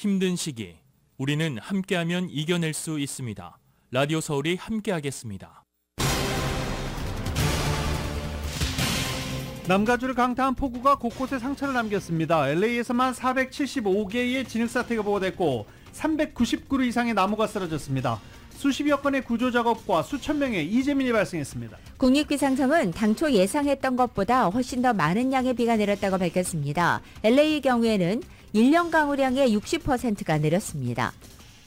힘든 시기, 우리는 함께하면 이겨낼 수 있습니다. 라디오 서울이 함께하겠습니다. 남가주를 강타한 폭우가 곳곳에 상처를 남겼습니다. LA에서만 475개의 진흙사태가 보고됐고 399그루 이상의 나무가 쓰러졌습니다. 수십여 건의 구조작업과 수천 명의 이재민이 발생했습니다. 국립기상청은 당초 예상했던 것보다 훨씬 더 많은 양의 비가 내렸다고 밝혔습니다. LA의 경우에는 1년 강우량의 60%가 내렸습니다.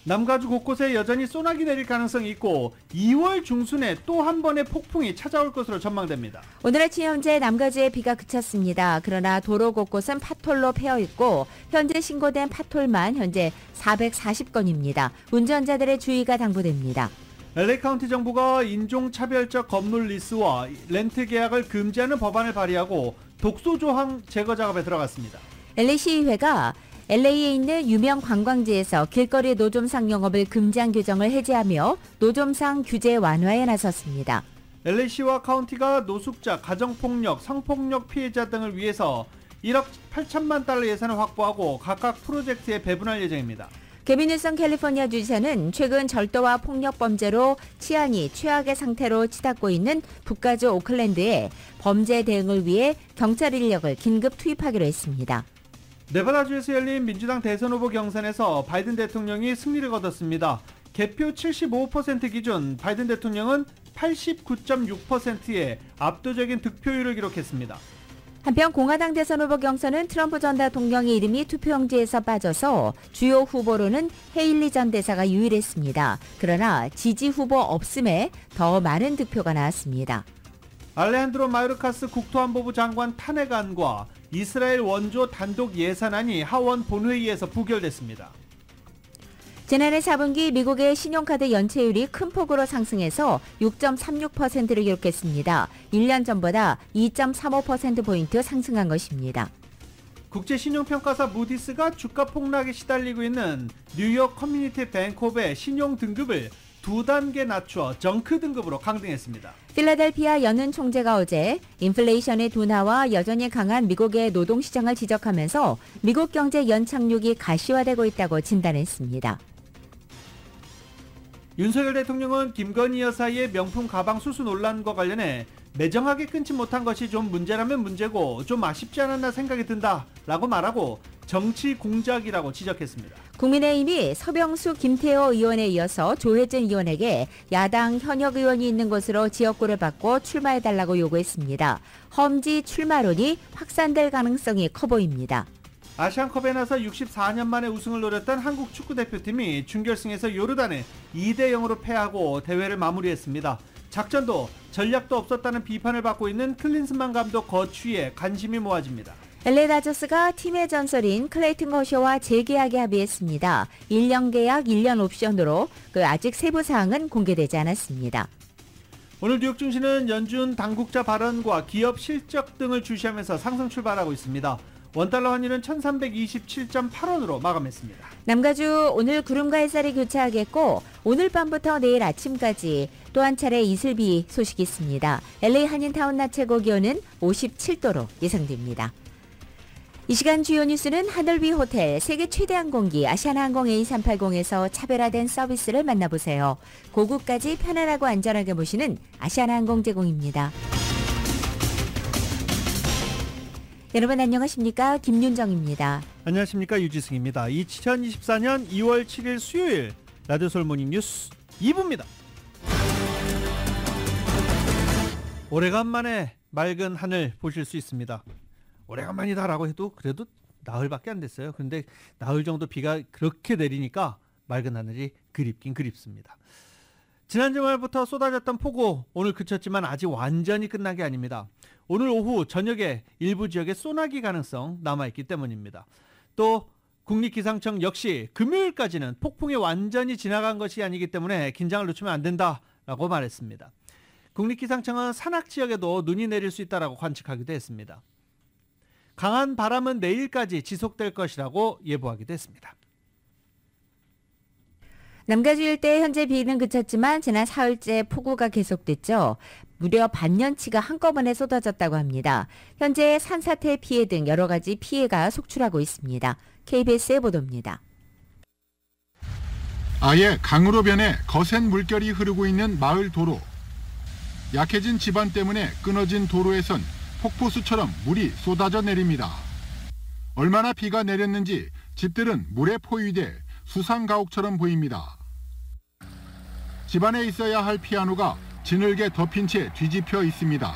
남가주 곳곳에 여전히 소나기 내릴 가능성이 있고 2월 중순에 또 한 번의 폭풍이 찾아올 것으로 전망됩니다. 오늘 아침 현재 남가주에 비가 그쳤습니다. 그러나 도로 곳곳은 파톨로 패여 있고 현재 신고된 파톨만 현재 440건입니다. 운전자들의 주의가 당부됩니다. LA 카운티 정부가 인종차별적 건물 리스와 렌트 계약을 금지하는 법안을 발의하고 독소 조항 제거 작업에 들어갔습니다. LA 시의회가 LA에 있는 유명 관광지에서 길거리 노점상 영업을 금지한 규정을 해제하며 노점상 규제 완화에 나섰습니다. LA시와 카운티가 노숙자, 가정폭력, 성폭력 피해자 등을 위해서 1억 8천만 달러 예산을 확보하고 각각 프로젝트에 배분할 예정입니다. 게빈 뉴섬 캘리포니아 주지사는 최근 절도와 폭력 범죄로 치안이 최악의 상태로 치닫고 있는 북가주 오클랜드에 범죄 대응을 위해 경찰 인력을 긴급 투입하기로 했습니다. 네바다주에서 열린 민주당 대선 후보 경선에서 바이든 대통령이 승리를 거뒀습니다. 개표 75% 기준 바이든 대통령은 89.6%의 압도적인 득표율을 기록했습니다. 한편 공화당 대선 후보 경선은 트럼프 전 대통령의 이름이 투표용지에서 빠져서 주요 후보로는 헤일리 전 대사가 유일했습니다. 그러나 지지 후보 없음에 더 많은 득표가 나왔습니다. 알레한드로 마요르카스 국토안보부 장관 탄핵안과 이스라엘 원조 단독 예산안이 하원 본회의에서 부결됐습니다. 지난해 4분기 미국의 신용카드 연체율이 큰 폭으로 상승해서 6.36%를 기록했습니다. 1년 전보다 2.35%포인트 상승한 것입니다. 국제신용평가사 무디스가 주가 폭락에 시달리고 있는 뉴욕 커뮤니티 뱅크업의 신용 등급을 2단계 낮추어 정크 등급으로 강등했습니다. 필라델피아 연은 총재가 어제 인플레이션의 둔화와 여전히 강한 미국의 노동시장을 지적하면서 미국 경제 연착륙이 가시화되고 있다고 진단했습니다. 윤석열 대통령은 김건희 여사의 명품 가방 수수 논란과 관련해 매정하게 끊지 못한 것이 좀 문제라면 문제고 좀 아쉽지 않았나 생각이 든다라고 말하고 정치 공작이라고 지적했습니다. 국민의힘이 서병수 김태호 의원에 이어서 조혜진 의원에게 야당 현역 의원이 있는 곳으로 지역구를 바꿔 출마해달라고 요구했습니다. 험지 출마론이 확산될 가능성이 커 보입니다. 아시안컵에 나서 64년 만에 우승을 노렸던 한국 축구대표팀이 준결승에서 요르단에 2대0으로 패하고 대회를 마무리했습니다. 작전도 전략도 없었다는 비판을 받고 있는 클린스만 감독 거취에 관심이 모아집니다. LA 다저스가 팀의 전설인 클레이튼 커쇼와 재계약에 합의했습니다. 1년 계약, 1년 옵션으로 아직 세부 사항은 공개되지 않았습니다. 오늘 뉴욕 증시는 연준 당국자 발언과 기업 실적 등을 주시하면서 상승 출발하고 있습니다. 원달러 환율은 1327.8원으로 마감했습니다. 남가주 오늘 구름과 햇살이 교차하겠고 오늘 밤부터 내일 아침까지 또 한 차례 이슬비 소식이 있습니다. LA 한인타운 낮 최고 기온은 57도로 예상됩니다. 이 시간 주요 뉴스는 하늘 위 호텔, 세계 최대 항공기 아시아나항공 A380에서 차별화된 서비스를 만나보세요. 고국까지 편안하고 안전하게 모시는 아시아나항공 제공입니다. 여러분 안녕하십니까? 김윤정입니다. 안녕하십니까? 유지승입니다. 2024년 2월 7일 수요일 라디오 서울 모닝뉴스 2부입니다. 오래간만에 맑은 하늘 보실 수 있습니다. 오래간만이다라고 해도 그래도 나흘밖에 안 됐어요. 근데 나흘 정도 비가 그렇게 내리니까 맑은 하늘이 그립긴 그립습니다. 지난 주말부터 쏟아졌던 폭우 오늘 그쳤지만 아직 완전히 끝난 게 아닙니다. 오늘 오후 저녁에 일부 지역에 소나기 가능성 남아있기 때문입니다. 또 국립기상청 역시 금요일까지는 폭풍이 완전히 지나간 것이 아니기 때문에 긴장을 늦추면 안 된다라고 말했습니다. 국립기상청은 산악지역에도 눈이 내릴 수 있다라고 관측하기도 했습니다. 강한 바람은 내일까지 지속될 것이라고 예보하기도 했습니다. 남가주 일대 현재 비는 그쳤지만 지난 사흘째 폭우가 계속됐죠. 무려 반년치가 한꺼번에 쏟아졌다고 합니다. 현재 산사태 피해 등 여러 가지 피해가 속출하고 있습니다. KBS의 보도입니다. 아예 강으로 변해 거센 물결이 흐르고 있는 마을 도로. 약해진 지반 때문에 끊어진 도로에선 폭포수처럼 물이 쏟아져 내립니다. 얼마나 비가 내렸는지 집들은 물에 포위돼 수상가옥처럼 보입니다. 집안에 있어야 할 피아노가 진흙에 덮인 채 뒤집혀 있습니다.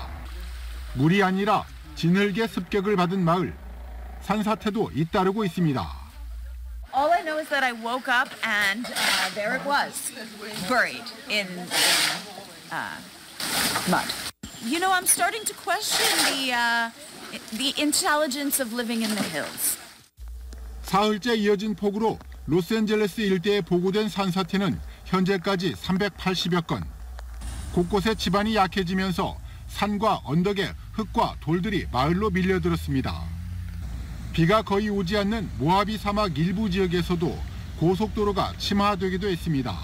물이 아니라 진흙의 습격을 받은 마을. 산사태도 잇따르고 있습니다. All I know is that I woke up and there it was, buried in mud. You know, I'm starting to question the intelligence of living in the hills. 사흘째 이어진 폭우로 로스앤젤레스 일대에 보고된 산사태는 현재까지 380여 건. 곳곳에 지반이 약해지면서 산과 언덕에 흙과 돌들이 마을로 밀려들었습니다. 비가 거의 오지 않는 모하비 사막 일부 지역에서도 고속도로가 침하되기도 했습니다.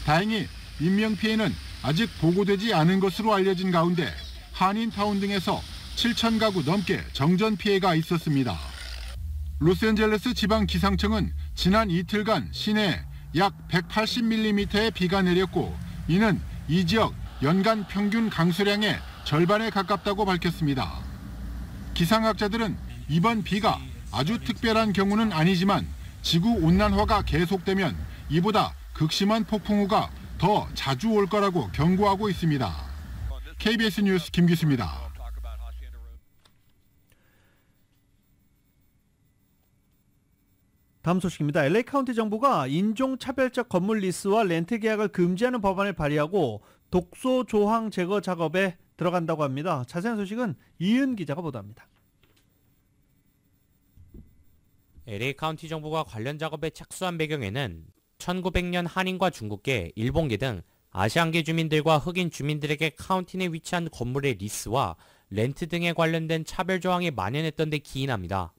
다행히 인명피해는 아직 보고되지 않은 것으로 알려진 가운데 한인타운 등에서 7천 가구 넘게 정전 피해가 있었습니다. 로스앤젤레스 지방기상청은 지난 이틀간 시내에 약 180mm의 비가 내렸고 이는 이 지역 연간 평균 강수량의 절반에 가깝다고 밝혔습니다. 기상학자들은 이번 비가 아주 특별한 경우는 아니지만 지구온난화가 계속되면 이보다 극심한 폭풍우가 더 자주 올 거라고 경고하고 있습니다. KBS 뉴스 김기수입니다. 다음 소식입니다. LA 카운티 정부가 인종차별적 건물 리스와 렌트 계약을 금지하는 법안을 발의하고 독소 조항 제거 작업에 들어간다고 합니다. 자세한 소식은 이은 기자가 보도합니다. LA 카운티 정부가 관련 작업에 착수한 배경에는 1900년 한인과 중국계, 일본계 등 아시안계 주민들과 흑인 주민들에게 카운티 내 위치한 건물의 리스와 렌트 등에 관련된 차별 조항이 만연했던 데 기인합니다.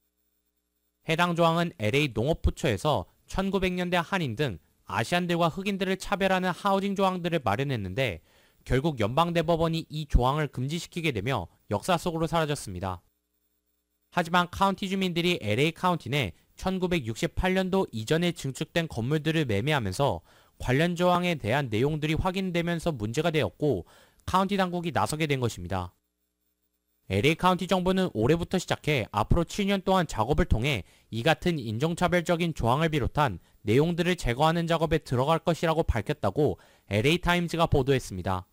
해당 조항은 LA 농업부처에서 1900년대 한인 등 아시안들과 흑인들을 차별하는 하우징 조항들을 마련했는데 결국 연방대법원이 이 조항을 금지시키게 되며 역사 속으로 사라졌습니다. 하지만 카운티 주민들이 LA 카운티 내 1968년도 이전에 증축된 건물들을 매매하면서 관련 조항에 대한 내용들이 확인되면서 문제가 되었고 카운티 당국이 나서게 된 것입니다. LA 카운티 정부는 올해부터 시작해 앞으로 7년 동안 작업을 통해 이 같은 인종차별적인 조항을 비롯한 내용들을 제거하는 작업에 들어갈 것이라고 밝혔다고 LA 타임즈가 보도했습니다.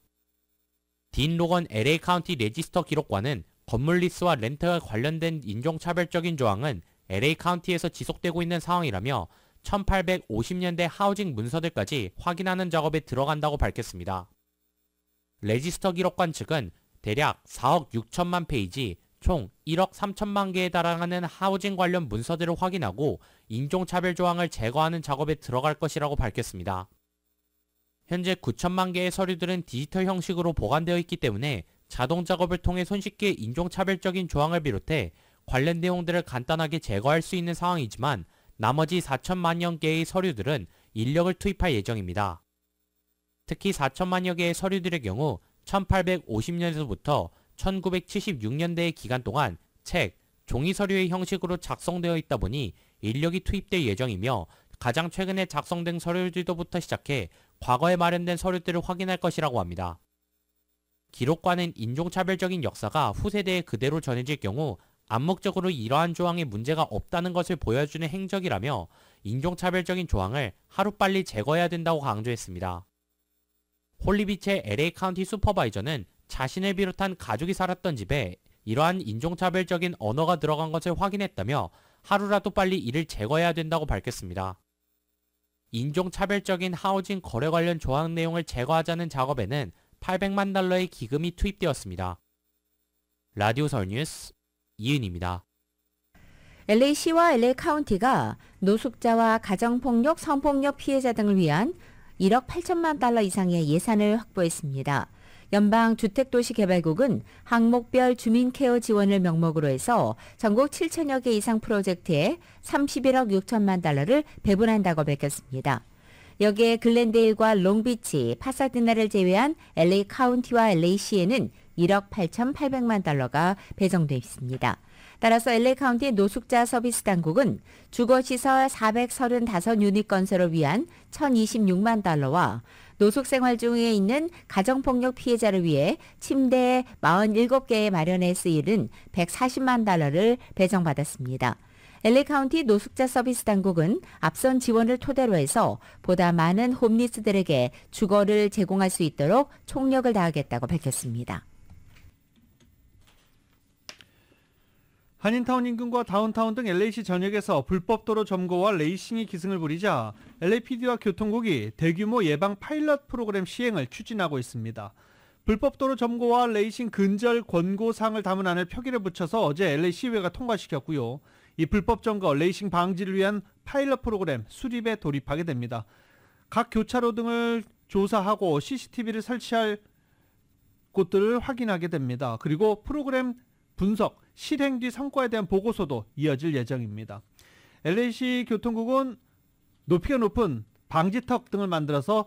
딘 로건 LA 카운티 레지스터 기록관은 건물 리스와 렌트와 관련된 인종차별적인 조항은 LA 카운티에서 지속되고 있는 상황이라며 1850년대 하우징 문서들까지 확인하는 작업에 들어간다고 밝혔습니다. 레지스터 기록관 측은 대략 4억 6천만 페이지, 총 1억 3천만 개에 달하는 하우징 관련 문서들을 확인하고 인종차별 조항을 제거하는 작업에 들어갈 것이라고 밝혔습니다. 현재 9천만 개의 서류들은 디지털 형식으로 보관되어 있기 때문에 자동 작업을 통해 손쉽게 인종차별적인 조항을 비롯해 관련 내용들을 간단하게 제거할 수 있는 상황이지만 나머지 4천만여 개의 서류들은 인력을 투입할 예정입니다. 특히 4천만여 개의 서류들의 경우 1850년에서부터 1976년대의 기간 동안 책, 종이 서류의 형식으로 작성되어 있다 보니 인력이 투입될 예정이며 가장 최근에 작성된 서류들부터 시작해 과거에 마련된 서류들을 확인할 것이라고 합니다. 기록관은 인종차별적인 역사가 후세대에 그대로 전해질 경우 암묵적으로 이러한 조항에 문제가 없다는 것을 보여주는 행적이라며 인종차별적인 조항을 하루빨리 제거해야 된다고 강조했습니다. 홀리비치의 LA 카운티 슈퍼바이저는 자신을 비롯한 가족이 살았던 집에 이러한 인종차별적인 언어가 들어간 것을 확인했다며 하루라도 빨리 이를 제거해야 된다고 밝혔습니다. 인종차별적인 하우징 거래 관련 조항 내용을 제거하자는 작업에는 $800만 달러의 기금이 투입되었습니다. 라디오 서울 뉴스 이은입니다. LA시와 LA 카운티가 노숙자와 가정폭력, 성폭력 피해자 등을 위한 1억 8천만 달러 이상의 예산을 확보했습니다. 연방주택도시개발국은 항목별 주민케어 지원을 명목으로 해서 전국 7천여 개 이상 프로젝트에 31억 6천만 달러를 배분한다고 밝혔습니다. 여기에 글렌데일과 롱비치, 파사디나를 제외한 LA 카운티와 LA시에는 1억 8,800만 달러가 배정돼 있습니다. 따라서 LA 카운티 노숙자 서비스 당국은 주거시설 435유닛 건설을 위한 1,026만 달러와 노숙 생활 중에 있는 가정폭력 피해자를 위해 침대 47개의 마련에 쓰이는 140만 달러를 배정받았습니다. LA 카운티 노숙자 서비스 당국은 앞선 지원을 토대로 해서 보다 많은 홈리스들에게 주거를 제공할 수 있도록 총력을 다하겠다고 밝혔습니다. 한인타운 인근과 다운타운 등 LA시 전역에서 불법 도로 점거와 레이싱이 기승을 부리자 LAPD와 교통국이 대규모 예방 파일럿 프로그램 시행을 추진하고 있습니다. 불법 도로 점거와 레이싱 근절 권고사항을 담은 안을 표결에 붙여서 어제 LA 시의회가 통과시켰고요. 이 불법 점거, 레이싱 방지를 위한 파일럿 프로그램 수립에 돌입하게 됩니다. 각 교차로 등을 조사하고 CCTV를 설치할 곳들을 확인하게 됩니다. 그리고 프로그램 분석, 실행 뒤 성과에 대한 보고서도 이어질 예정입니다. LA시 교통국은 높이가 높은 방지턱 등을 만들어서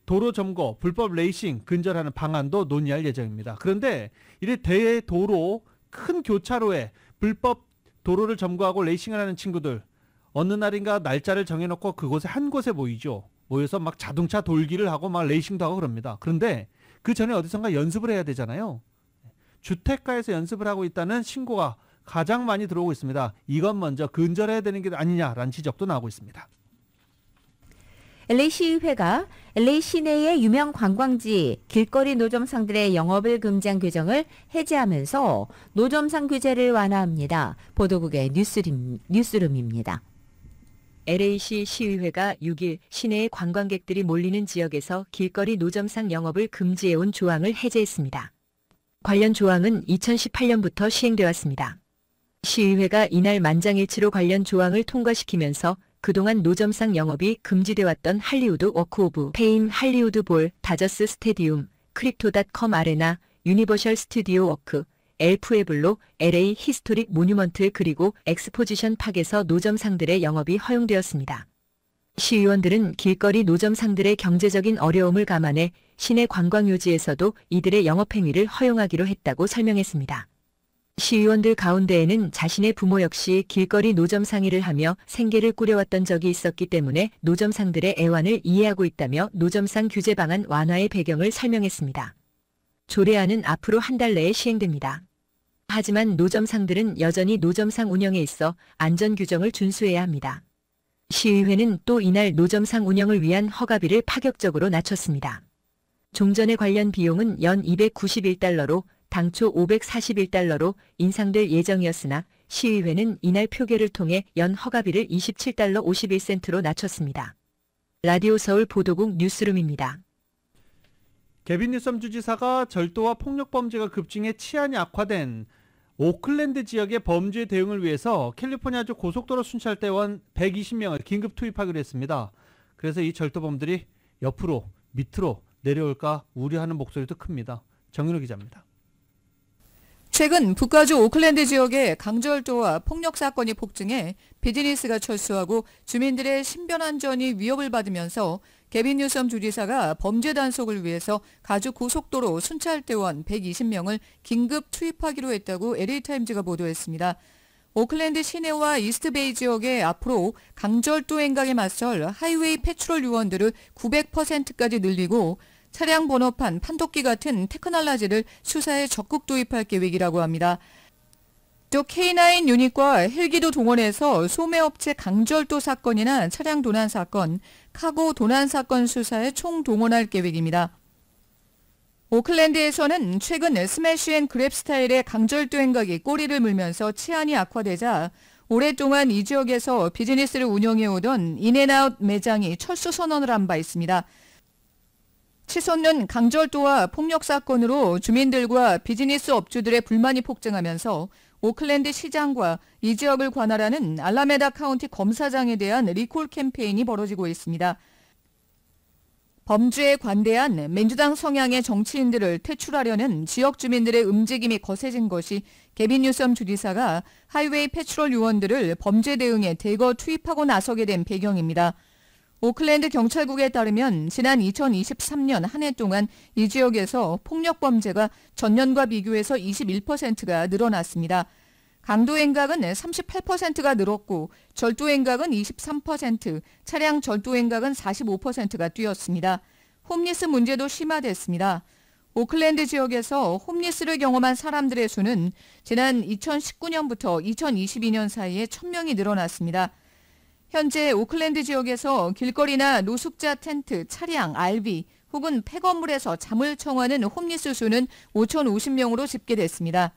도로 점거, 불법 레이싱 근절하는 방안도 논의할 예정입니다. 그런데 이래 대도로 큰 교차로에 불법 도로를 점거하고 레이싱을 하는 친구들 어느 날인가 날짜를 정해놓고 그곳에 한 곳에 모여서 막 자동차 돌기를 하고 막 레이싱도 하고 그럽니다. 그런데 그 전에 어디선가 연습을 해야 되잖아요. 주택가에서 연습을 하고 있다는 신고가 가장 많이 들어오고 있습니다. 이건 먼저 근절해야 되는 게 아니냐라는 지적도 나오고 있습니다. LA 시의회가 LA 시내의 유명 관광지 길거리 노점상들의 영업을 금지한 규정을 해제하면서 노점상 규제를 완화합니다. 보도국의 뉴스룸입니다. LA시 시의회가 6일 시내의 관광객들이 몰리는 지역에서 길거리 노점상 영업을 금지해온 조항을 해제했습니다. 관련 조항은 2018년부터 시행되어 왔습니다. 시의회가 이날 만장일치로 관련 조항을 통과시키면서 그동안 노점상 영업이 금지돼 왔던 할리우드 워크 오브 페임, 할리우드 볼, 다저스 스테디움, 크립토닷컴 아레나, 유니버셜 스튜디오 워크, 엘프에블로, LA 히스토릭 모뉴먼트 그리고 엑스포지션 팍에서 노점상들의 영업이 허용되었습니다. 시의원들은 길거리 노점상들의 경제적인 어려움을 감안해 시내 관광요지에서도 이들의 영업행위를 허용하기로 했다고 설명했습니다. 시의원들 가운데에는 자신의 부모 역시 길거리 노점상일을 하며 생계를 꾸려왔던 적이 있었기 때문에 노점상들의 애환을 이해하고 있다며 노점상 규제 방안 완화의 배경을 설명했습니다. 조례안은 앞으로 한 달 내에 시행됩니다. 하지만 노점상들은 여전히 노점상 운영에 있어 안전 규정을 준수해야 합니다. 시의회는 또 이날 노점상 운영을 위한 허가비를 파격적으로 낮췄습니다. 종전에 관련 비용은 연 291달러로 당초 541달러로 인상될 예정이었으나 시의회는 이날 표결을 통해 연 허가비를 27달러 51센트로 낮췄습니다. 라디오 서울 보도국 뉴스룸입니다. 개빈 뉴섬 주지사가 절도와 폭력 범죄가 급증해 치안이 악화된 오클랜드 지역의 범죄 대응을 위해서 캘리포니아주 고속도로 순찰대원 120명을 긴급 투입하기로 했습니다. 그래서 이 절도범들이 옆으로 밑으로 내려올까 우려하는 목소리도 큽니다. 정윤호 기자입니다. 최근 북가주 오클랜드 지역의 강절도와 폭력 사건이 폭증해 비즈니스가 철수하고 주민들의 신변 안전이 위협을 받으면서 개빈 뉴섬 주지사가 범죄 단속을 위해서 가주 고속도로 순찰대원 120명을 긴급 투입하기로 했다고 LA타임즈가 보도했습니다. 오클랜드 시내와 이스트베이 지역에 앞으로 강절도 행각에 맞설 하이웨이 패트롤 요원들을 900%까지 늘리고 차량 번호판, 판독기 같은 테크놀로지를 수사에 적극 도입할 계획이라고 합니다. 또 K9 유닛과 헬기도 동원해서 소매업체 강절도 사건이나 차량 도난 사건, 카고 도난 사건 수사에 총동원할 계획입니다. 오클랜드에서는 최근 스매시 앤 그랩 스타일의 강절도 행각이 꼬리를 물면서 치안이 악화되자 오랫동안 이 지역에서 비즈니스를 운영해오던 인앤아웃 매장이 철수 선언을 한 바 있습니다. 치솟는 강절도와 폭력 사건으로 주민들과 비즈니스 업주들의 불만이 폭증하면서 오클랜드 시장과 이 지역을 관할하는 알라메다 카운티 검사장에 대한 리콜 캠페인이 벌어지고 있습니다. 범죄에 관대한 민주당 성향의 정치인들을 퇴출하려는 지역 주민들의 움직임이 거세진 것이 개빈 뉴섬 주지사가 하이웨이 패트롤 요원들을 범죄 대응에 대거 투입하고 나서게 된 배경입니다. 오클랜드 경찰국에 따르면 지난 2023년 한 해 동안 이 지역에서 폭력 범죄가 전년과 비교해서 21%가 늘어났습니다. 강도 행각은 38%가 늘었고 절도 행각은 23%, 차량 절도 행각은 45%가 뛰었습니다. 홈리스 문제도 심화됐습니다. 오클랜드 지역에서 홈리스를 경험한 사람들의 수는 지난 2019년부터 2022년 사이에 1,000명이 늘어났습니다. 현재 오클랜드 지역에서 길거리나 노숙자 텐트, 차량, RV 혹은 폐건물에서 잠을 청하는 홈리스 수는 5,050명으로 집계됐습니다.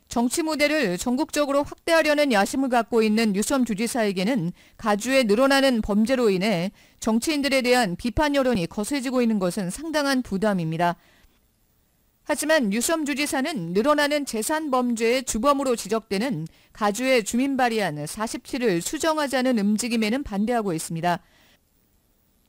정치 무대를 전국적으로 확대하려는 야심을 갖고 있는 뉴섬 주지사에게는 가주에 늘어나는 범죄로 인해 정치인들에 대한 비판 여론이 거세지고 있는 것은 상당한 부담입니다. 하지만 뉴섬 주지사는 늘어나는 재산 범죄의 주범으로 지적되는 가주의 주민 발의안 47을 수정하자는 움직임에는 반대하고 있습니다.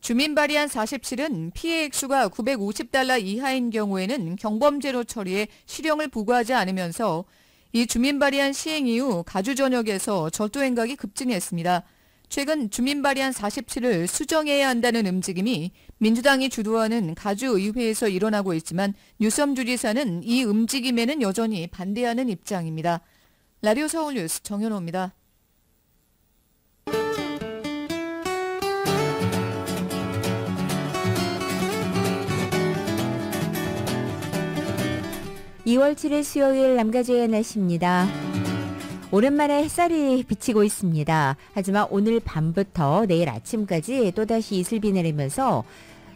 주민 발의안 47은 피해 액수가 $950 이하인 경우에는 경범죄로 처리해 실형을 부과하지 않으면서 이 주민 발의안 시행 이후 가주 전역에서 절도 행각이 급증했습니다. 최근 주민 발의안 47을 수정해야 한다는 움직임이 민주당이 주도하는 가주 의회에서 일어나고 있지만 뉴섬 주지사는 이 움직임에는 여전히 반대하는 입장입니다. 라디오 서울 뉴스 정현호입니다. (2월 7일) 수요일 남가주의 날씨입니다. 오랜만에 햇살이 비치고 있습니다. 하지만 오늘 밤부터 내일 아침까지 또다시 이슬비 내리면서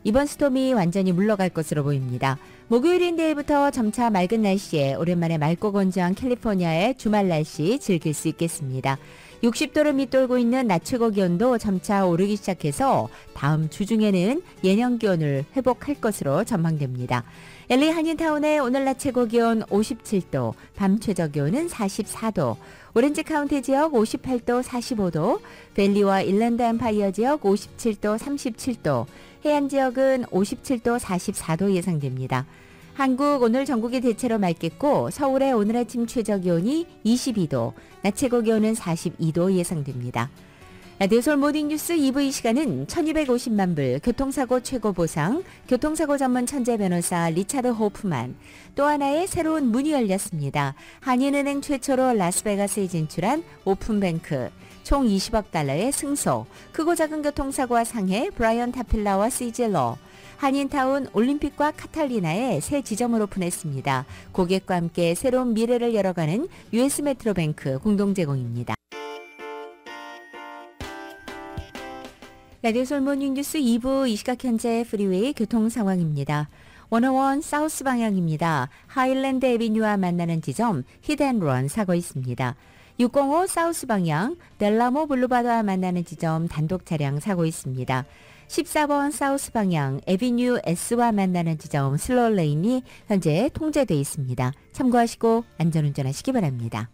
이번 스톰이 완전히 물러갈 것으로 보입니다. 목요일인 내일부터 점차 맑은 날씨에 오랜만에 맑고 건조한 캘리포니아의 주말 날씨 즐길 수 있겠습니다. 60도를 밑돌고 있는 낮 최고 기온도 점차 오르기 시작해서 다음 주 중에는 예년 기온을 회복할 것으로 전망됩니다. LA 한인타운의 오늘 낮 최고 기온 57도, 밤 최저 기온은 44도, 오렌지 카운티 지역 58도, 45도, 밸리와 일랜드 엠파이어 지역 57도, 37도, 해안 지역은 57도, 44도 예상됩니다. 한국 오늘 전국이 대체로 맑겠고 서울의 오늘 아침 최저 기온이 22도, 낮 최고 기온은 42도 예상됩니다. 라디오 서울 모닝뉴스 2부 이 시간은 1250만 불 교통사고 최고 보상, 교통사고 전문 천재 변호사 리차드 호프만, 또 하나의 새로운 문이 열렸습니다. 한인은행 최초로 라스베가스에 진출한 오픈뱅크, 총 20억 달러의 승소, 크고 작은 교통사고와 상해 브라이언 타필라와 시젤러, 한인타운 올림픽과 카탈리나에 새 지점을 오픈했습니다. 고객과 함께 새로운 미래를 열어가는 US 메트로뱅크 공동 제공입니다. 라디오 서울 모닝뉴스 2부 이 시각 현재 프리웨이 교통 상황입니다. 101 사우스 방향입니다. 하일랜드 애비뉴와 만나는 지점 히드앤런 사고 있습니다. 605 사우스 방향 델라모 블루바드와 만나는 지점 단독 차량 사고 있습니다. 14번 사우스 방향 애비뉴 S와 만나는 지점 슬로우 레인이 현재 통제되어 있습니다. 참고하시고 안전운전하시기 바랍니다.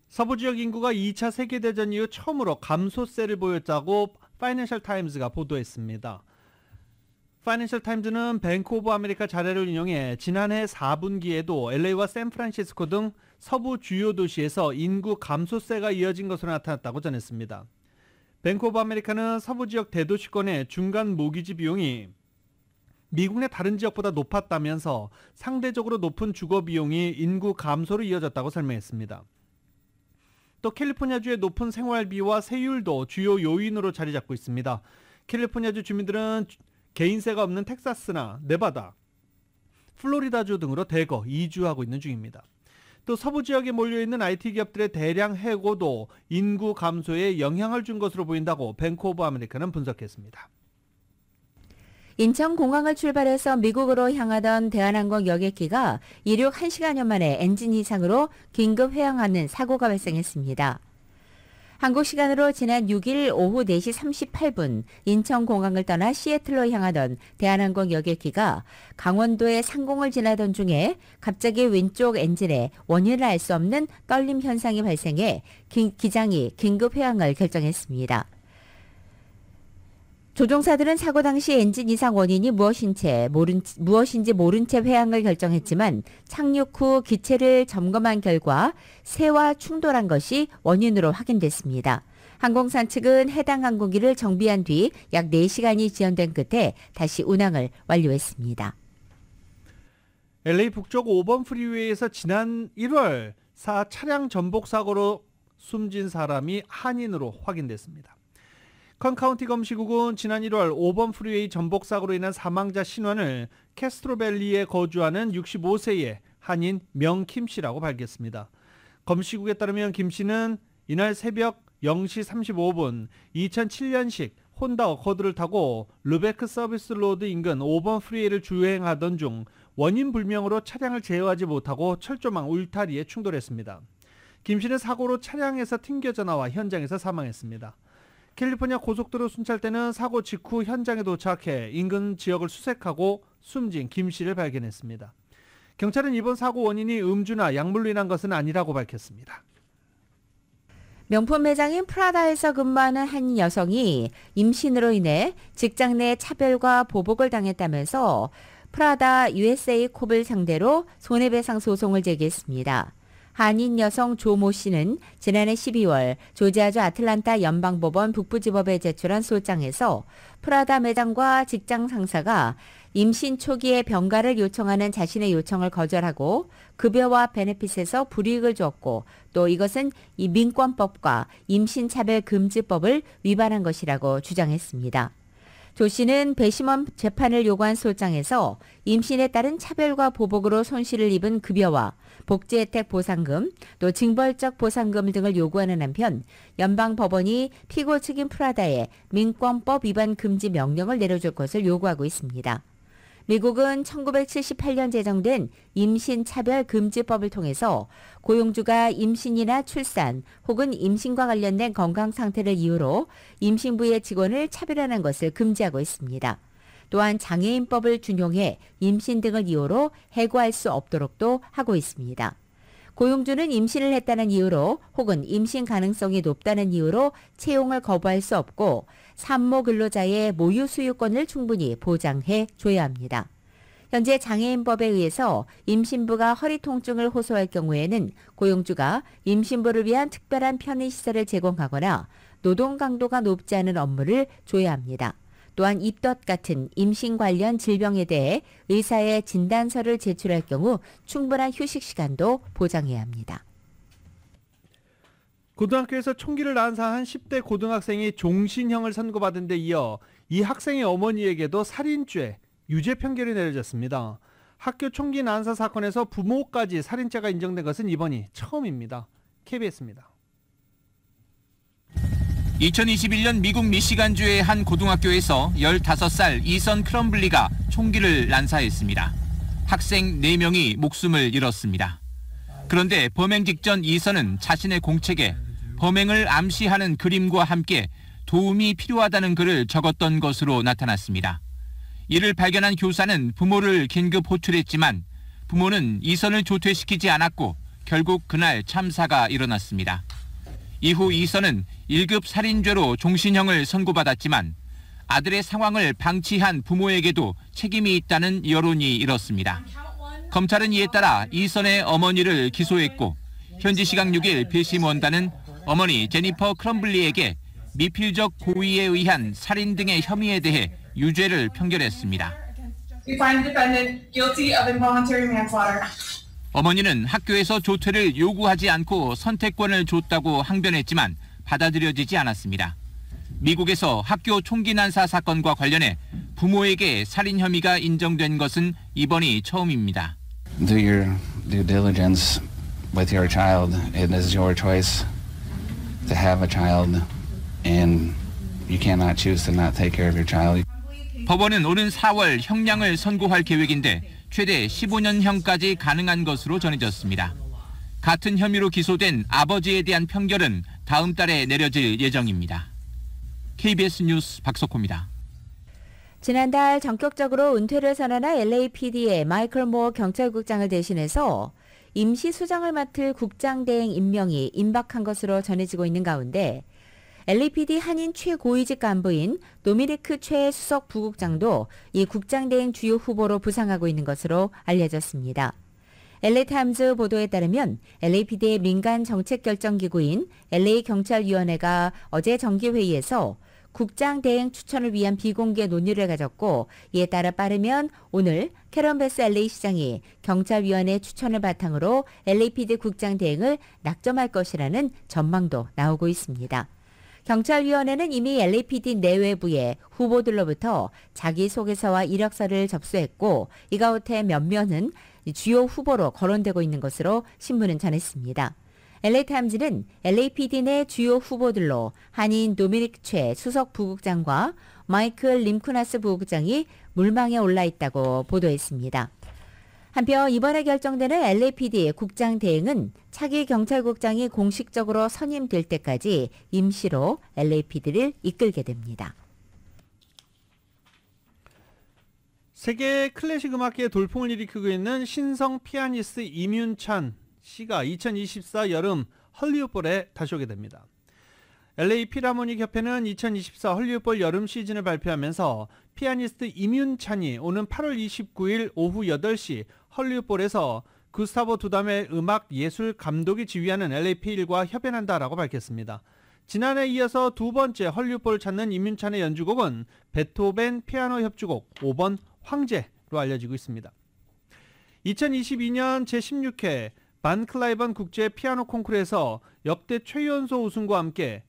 서부 지역 인구가 2차 세계대전 이후 처음으로 감소세를 보였다고 파이낸셜 타임즈가 보도했습니다. 파이낸셜 타임즈는 뱅크 오브 아메리카 자료를 인용해 지난해 4분기에도 LA와 샌프란시스코 등 서부 주요 도시에서 인구 감소세가 이어진 것으로 나타났다고 전했습니다. 뱅크 오브 아메리카는 서부 지역 대도시권의 중간 모기지 비용이 미국 내 다른 지역보다 높았다면서 상대적으로 높은 주거 비용이 인구 감소로 이어졌다고 설명했습니다. 또 캘리포니아주의 높은 생활비와 세율도 주요 요인으로 자리 잡고 있습니다. 캘리포니아주 주민들은 개인세가 없는 텍사스나 네바다, 플로리다주 등으로 대거 이주하고 있는 중입니다. 또 서부 지역에 몰려있는 IT 기업들의 대량 해고도 인구 감소에 영향을 준 것으로 보인다고 뱅크 오브 아메리카는 분석했습니다. 인천공항을 출발해서 미국으로 향하던 대한항공 여객기가 이륙 1시간여 만에 엔진 이상으로 긴급 회항하는 사고가 발생했습니다. 한국 시간으로 지난 6일 오후 4시 38분 인천공항을 떠나 시애틀로 향하던 대한항공 여객기가 강원도의 상공을 지나던 중에 갑자기 왼쪽 엔진에 원인을 알 수 없는 떨림 현상이 발생해 기장이 긴급 회항을 결정했습니다. 조종사들은 사고 당시 엔진 이상 원인이 무엇인지 모른 채 회항을 결정했지만 착륙 후 기체를 점검한 결과 새와 충돌한 것이 원인으로 확인됐습니다. 항공사 측은 해당 항공기를 정비한 뒤 약 4시간이 지연된 끝에 다시 운항을 완료했습니다. LA 북쪽 5번 프리웨이에서 지난 1월 차량 전복 사고로 숨진 사람이 한인으로 확인됐습니다. 컨카운티 검시국은 지난 1월 5번 프리웨이 전복 사고로 인한 사망자 신원을 캐스트로밸리에 거주하는 65세의 한인 명킴 씨라고 밝혔습니다. 검시국에 따르면 김 씨는 이날 새벽 0시 35분 2007년식 혼다 어코드를 타고 르베크 서비스 로드 인근 5번 프리웨이를 주행하던 중 원인 불명으로 차량을 제어하지 못하고 철조망 울타리에 충돌했습니다. 김 씨는 사고로 차량에서 튕겨져 나와 현장에서 사망했습니다. 캘리포니아 고속도로 순찰대는 사고 직후 현장에 도착해 인근 지역을 수색하고 숨진 김 씨를 발견했습니다. 경찰은 이번 사고 원인이 음주나 약물로 인한 것은 아니라고 밝혔습니다. 명품 매장인 프라다에서 근무하는 한 여성이 임신으로 인해 직장 내 차별과 보복을 당했다면서 프라다 USA 콥을 상대로 손해배상 소송을 제기했습니다. 한인 여성 조모 씨는 지난해 12월 조지아주 아틀란타 연방법원 북부지법에 제출한 소장에서 프라다 매장과 직장 상사가 임신 초기에 병가를 요청하는 자신의 요청을 거절하고 급여와 베네핏에서 불이익을 줬고 또 이것은 이 민권법과 임신차별금지법을 위반한 것이라고 주장했습니다. 조 씨는 배심원 재판을 요구한 소장에서 임신에 따른 차별과 보복으로 손실을 입은 급여와 복지혜택 보상금, 또 징벌적 보상금 등을 요구하는 한편 연방법원이 피고 측인 프라다에 민권법 위반 금지 명령을 내려줄 것을 요구하고 있습니다. 미국은 1978년 제정된 임신차별금지법을 통해서 고용주가 임신이나 출산 혹은 임신과 관련된 건강 상태를 이유로 임신부의 직원을 차별하는 것을 금지하고 있습니다. 또한 장애인법을 준용해 임신 등을 이유로 해고할 수 없도록도 하고 있습니다. 고용주는 임신을 했다는 이유로 혹은 임신 가능성이 높다는 이유로 채용을 거부할 수 없고 산모 근로자의 모유 수유권을 충분히 보장해 줘야 합니다. 현재 장애인법에 의해서 임신부가 허리 통증을 호소할 경우에는 고용주가 임신부를 위한 특별한 편의시설을 제공하거나 노동 강도가 높지 않은 업무를 줘야 합니다. 또한 입덧 같은 임신 관련 질병에 대해 의사의 진단서를 제출할 경우 충분한 휴식 시간도 보장해야 합니다. 고등학교에서 총기를 난사한 10대 고등학생이 종신형을 선고받은 데 이어 이 학생의 어머니에게도 살인죄 유죄 판결이 내려졌습니다. 학교 총기 난사 사건에서 부모까지 살인죄가 인정된 것은 이번이 처음입니다. KBS입니다. 2021년 미국 미시간주의 한 고등학교에서 15살 이선 크럼블리가 총기를 난사했습니다. 학생 4명이 목숨을 잃었습니다. 그런데 범행 직전 이선은 자신의 공책에 범행을 암시하는 그림과 함께 도움이 필요하다는 글을 적었던 것으로 나타났습니다. 이를 발견한 교사는 부모를 긴급 호출했지만 부모는 이선을 조퇴시키지 않았고 결국 그날 참사가 일어났습니다. 이후 이선은 1급 살인죄로 종신형을 선고받았지만 아들의 상황을 방치한 부모에게도 책임이 있다는 여론이 일었습니다. 검찰은 이에 따라 이선의 어머니를 기소했고 현지 시각 6일 배심원단은 어머니 제니퍼 크럼블리에게 미필적 고의에 의한 살인 등의 혐의에 대해 유죄를 판결했습니다. 어머니는 학교에서 조퇴를 요구하지 않고 선택권을 줬다고 항변했지만 받아들여지지 않았습니다. 미국에서 학교 총기 난사 사건과 관련해 부모에게 살인 혐의가 인정된 것은 이번이 처음입니다. Do your due diligence with your child. It is your choice to have a child and you cannot choose to not take care of your child. 법원은 오는 4월 형량을 선고할 계획인데 최대 15년형까지 가능한 것으로 전해졌습니다. 같은 혐의로 기소된 아버지에 대한 판결은 다음 달에 내려질 예정입니다. KBS 뉴스 박석호입니다. 지난달 전격적으로 은퇴를 선언한 LAPD의 마이클 모어 경찰국장을 대신해서 임시 수장을 맡을 국장 대행 임명이 임박한 것으로 전해지고 있는 가운데 LAPD 한인 최고위직 간부인 도미니크 최 수석 부국장도 이 국장 대행 주요 후보로 부상하고 있는 것으로 알려졌습니다. LA타임즈 보도에 따르면 LAPD의 민간 정책결정기구인 LA경찰위원회가 어제 정기회의에서 국장 대행 추천을 위한 비공개 논의를 가졌고, 이에 따라 빠르면 오늘 캐런 베스 LA시장이 경찰위원회 추천을 바탕으로 LAPD 국장 대행을 낙점할 것이라는 전망도 나오고 있습니다. 경찰위원회는 이미 LAPD 내외부의 후보들로부터 자기소개서와 이력서를 접수했고, 이 가운데 몇몇은 주요 후보로 거론되고 있는 것으로 신문은 전했습니다. LA타임즈는 LAPD 내 주요 후보들로 한인 도미닉 최 수석 부국장과 마이클 림쿠나스 부국장이 물망에 올라 있다고 보도했습니다. 한편 이번에 결정되는 LAPD 국장 대행은 차기 경찰국장이 공식적으로 선임될 때까지 임시로 LAPD를 이끌게 됩니다. 세계 클래식 음악계에 돌풍을 일으키고 있는 신성 피아니스트 임윤찬 씨가 2024 여름 헐리우드볼에 다시 오게 됩니다. LA 필하모닉 협회는 2024 헐리우드볼 여름 시즌을 발표하면서 피아니스트 임윤찬이 오는 8월 29일 오후 8시 헐리우드볼에서 구스타보 두담의 음악 예술 감독이 지휘하는 LAP1과 협연한다라고 밝혔습니다. 지난해에 이어서 두 번째 헐리우드볼을 찾는 임윤찬의 연주곡은 베토벤 피아노 협주곡 5번 황제로 알려지고 있습니다. 2022년 제16회 반클라이번 국제 피아노 콩쿠르에서 역대 최연소 우승과 함께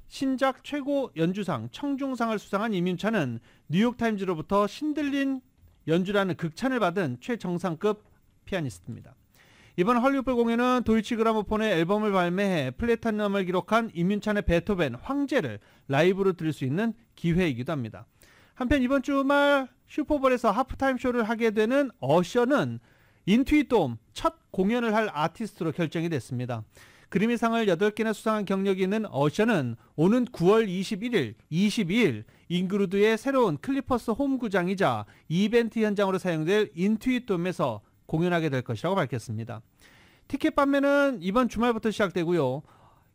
신작 최고 연주상 청중상을 수상한 임윤찬은 뉴욕타임즈로부터 신들린 연주라는 극찬을 받은 최정상급 피아니스트입니다. 이번 헐리우드 공연은 도이치 그라모폰의 앨범을 발매해 플래티넘을 기록한 임윤찬의 베토벤 황제를 라이브로 들을 수 있는 기회이기도 합니다. 한편 이번 주말 슈퍼볼에서 하프타임 쇼를 하게 되는 어셔는 인투이돔 첫 공연을 할 아티스트로 결정이 됐습니다. 그래미상을 8개나 수상한 경력이 있는 어셔는 오는 9월 21일, 22일 잉그루드의 새로운 클리퍼스 홈구장이자 이벤트 현장으로 사용될 인투이돔에서 공연하게 될 것이라고 밝혔습니다. 티켓 판매는 이번 주말부터 시작되고요.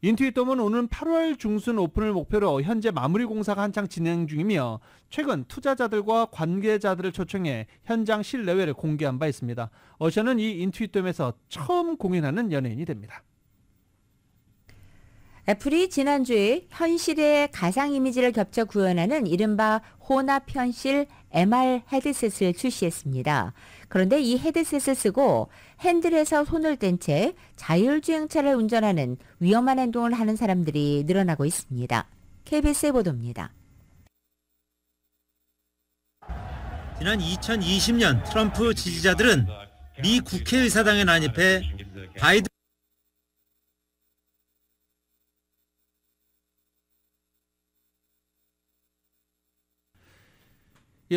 인투이돔은 오는 8월 중순 오픈을 목표로 현재 마무리 공사가 한창 진행 중이며 최근 투자자들과 관계자들을 초청해 현장 실내외를 공개한 바 있습니다. 어셔는 이 인투이돔에서 처음 공연하는 연예인이 됩니다. 애플이 지난주에 현실의 가상 이미지를 겹쳐 구현하는 이른바 혼합 현실 MR 헤드셋을 출시했습니다. 그런데 이 헤드셋을 쓰고 핸들에서 손을 뗀 채 자율주행차를 운전하는 위험한 행동을 하는 사람들이 늘어나고 있습니다. KBS의 보도입니다. 지난 2020년 트럼프 지지자들은 미 국회의사당에 난입해 바이든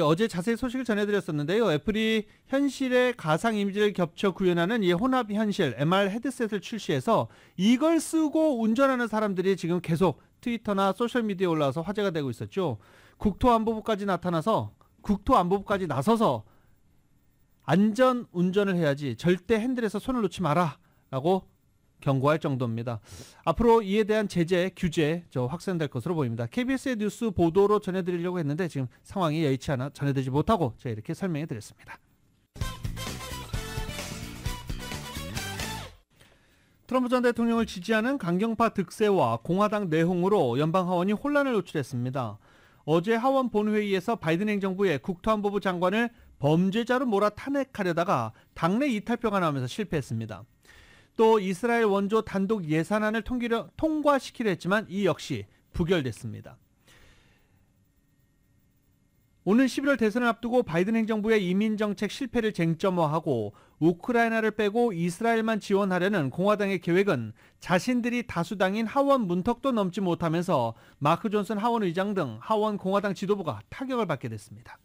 어제 자세히 소식을 전해드렸었는데요. 애플이 현실의 가상 이미지를 겹쳐 구현하는 이 혼합 현실 MR 헤드셋을 출시해서 이걸 쓰고 운전하는 사람들이 지금 계속 트위터나 소셜미디어에 올라와서 화제가 되고 있었죠. 국토안보부까지 나서서 안전 운전을 해야지 절대 핸들에서 손을 놓지 마라 라고 경고할 정도입니다. 앞으로 이에 대한 제재, 규제 확산될 것으로 보입니다. KBS의 뉴스 보도로 전해드리려고 했는데 지금 상황이 여의치 않아 전해드리지 못하고 제가 이렇게 설명해 드렸습니다. 트럼프 전 대통령을 지지하는 강경파 득세와 공화당 내홍으로 연방 하원이 혼란을 노출했습니다. 어제 하원 본회의에서 바이든 행정부의 국토안보부 장관을 범죄자로 몰아 탄핵하려다가 당내 이탈표가 나오면서 실패했습니다. 또 이스라엘 원조 단독 예산안을 통과시키려 했지만 이 역시 부결됐습니다. 오는 11월 대선을 앞두고 바이든 행정부의 이민정책 실패를 쟁점화하고 우크라이나를 빼고 이스라엘만 지원하려는 공화당의 계획은 자신들이 다수당인 하원 문턱도 넘지 못하면서 마크 존슨 하원 의장 등 하원 공화당 지도부가 타격을 받게 됐습니다.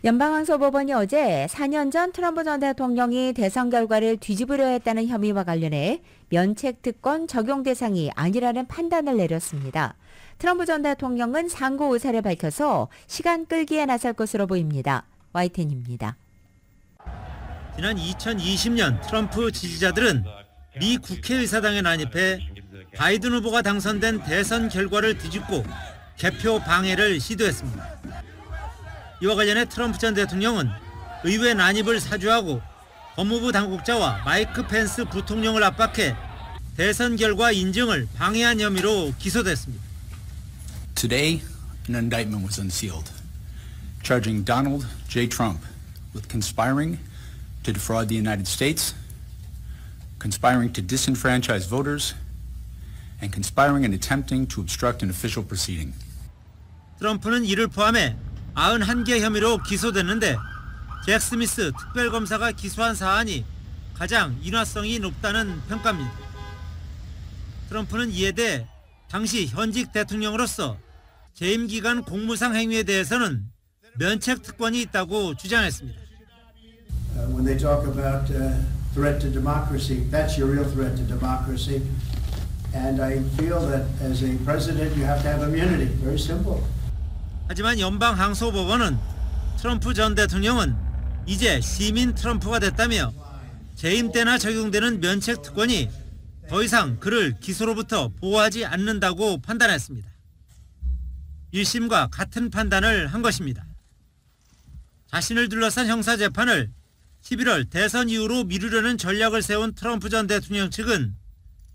연방항소법원이 어제 4년 전 트럼프 전 대통령이 대선 결과를 뒤집으려 했다는 혐의와 관련해 면책특권 적용 대상이 아니라는 판단을 내렸습니다. 트럼프 전 대통령은 상고 의사를 밝혀서 시간 끌기에 나설 것으로 보입니다. YTN입니다. 지난 2020년 트럼프 지지자들은 미 국회의사당에 난입해 바이든 후보가 당선된 대선 결과를 뒤집고 개표 방해를 시도했습니다. 이와 관련해 트럼프 전 대통령은 의회 난입을 사주하고 법무부 당국자와 마이크 펜스 부통령을 압박해 대선 결과 인증을 방해한 혐의로 기소됐습니다. Today, an indictment was unsealed, charging Donald J. Trump with conspiring to defraud the United States, conspiring to disenfranchise voters, and conspiring and attempting to obstruct an official proceeding. 트럼프는 이를 포함해 91개 혐의로 기소됐는데 잭 스미스 특별검사가 기소한 사안이 가장 인화성이 높다는 평가입니다. 트럼프는 이에 대해 당시 현직 대통령으로서 재임 기간 공무상 행위에 대해서는 면책 특권이 있다고 주장했습니다. When they talk about threat to democracy, that's your real threat to democracy. And I feel that as a president you have to have immunity. Very simple. 하지만 연방 항소법원은 트럼프 전 대통령은 이제 시민 트럼프가 됐다며 재임 때나 적용되는 면책 특권이 더 이상 그를 기소로부터 보호하지 않는다고 판단했습니다. 1심과 같은 판단을 한 것입니다. 자신을 둘러싼 형사재판을 11월 대선 이후로 미루려는 전략을 세운 트럼프 전 대통령 측은